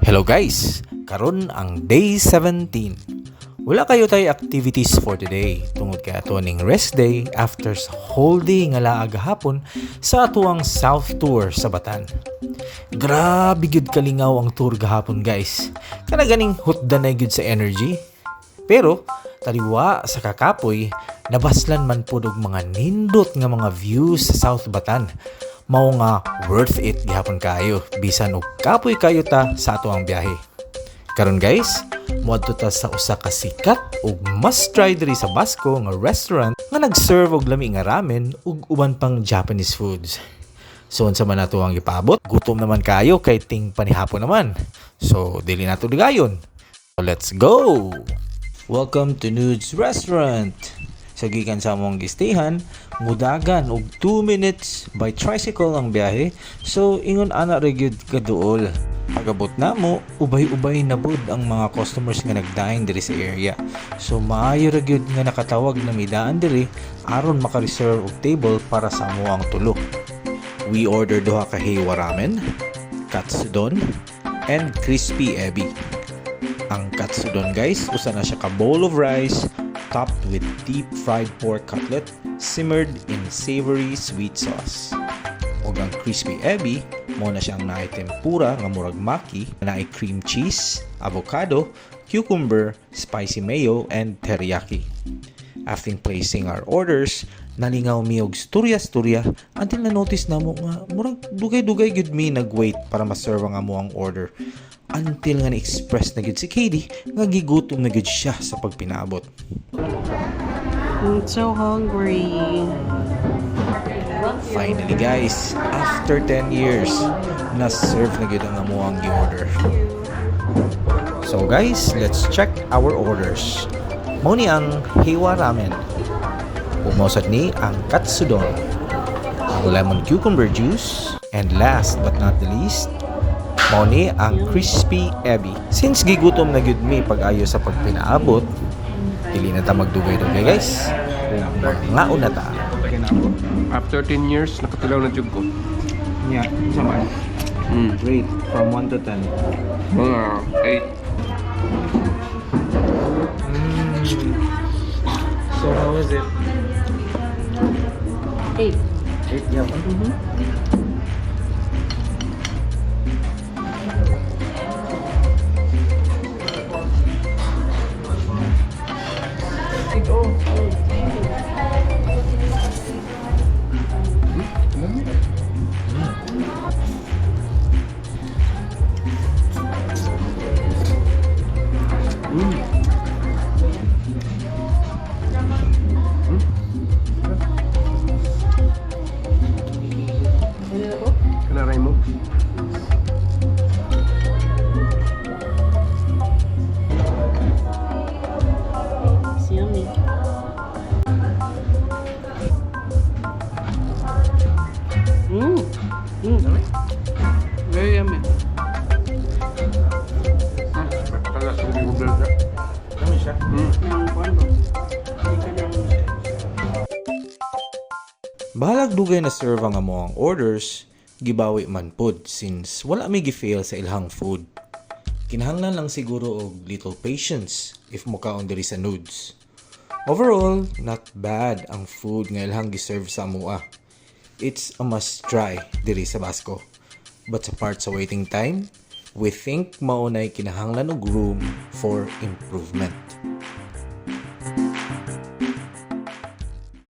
Hello guys! Karon ang day 17. Wala kayo tayo activities for today. Tungod kay ato ning rest day after sa whole day nga laag hapon sa atuang South Tour sa Batan. Grabe gyud kalingaw ang tour gahapon guys. Kana ganing hutdan na gyud sa energy. Pero taliwa sa kakapoy, nabaslan man pud og mga nindot nga mga views sa South Batan. Mao nga worth it gihapon kayo bisan og kapoy kayo ta sa ato ang biyahe. Karon guys, moadto ta sa usa ka sikat ug must try diri sa Basco nga restaurant nga nag-serve og lami nga ramen ug uban pang Japanese foods. So unsa man nato ang ipaabot? Gutom naman kayo kay ting panihapon naman. So dili nato ligayon. So let's go. Welcome to Nudes Restaurant. Sa gikan sa among gistayhan, mudagan og 2 minutes by tricycle ang biyahe. So ingon ana ra gyud kaduol. Pagabot namo, ubay-ubay na bud ang mga customers nga nagdaing diri sa area. So maayo ra gyud nga nakatawag na midaan diri aron maka-reserve og table para sa amo ang tulo. We ordered duha ka heiwa ramen, katsudon, and crispy ebi. Ang katsudon guys, usa na siya ka bowl of rice topped with deep fried pork cutlet simmered in savory sweet sauce. O ang crispy ebi, mo na siyang naay tempura nga murag maki, naay cream cheese, avocado, cucumber, spicy mayo, and teriyaki. After placing our orders, nalingaw mi og storya-storya until na-notice namo nga murag dugay-dugay gyud mi nag-wait para ma-serve ang amo ang order. Until nga na-express na gyud si Katie nga gigutom na gyud siya sa pagpinaabot. I'm so hungry. Finally guys, after 10 years, na-serve na gyud ang amo ang gi-order. So guys, let's check our orders. Mao ni ang heiwa ramen. Umosad ni ang katsudon, ang lemon cucumber juice, and last but not the least, mao ni ang crispy ebi. Since gigutom na gyud mi pag-ayo sa pagpinaabot, dili na ta magdugay-dugay guys. Ngaon na ta. After 10 years, nakatilaw na jud ko. Yeah, sama. Rate from 1 to 10. Mga 8. So how is it? 8. 8, yeah. Kanaray mo? It's yummy. Very yummy. Kala sa hindi ko blanda. Kami siya. Bahalag dugay na serve ang amo ang orders, gibawi man pod since wala may gifail sa ilhang food. Kinahanglan lang siguro og little patience if mukaon diri sa nudes. Overall, not bad ang food nga ilhang giserve sa amoa. It's a must try diri sa Basco. But sa part sa waiting time, we think maunay kinahanglan og room for improvement.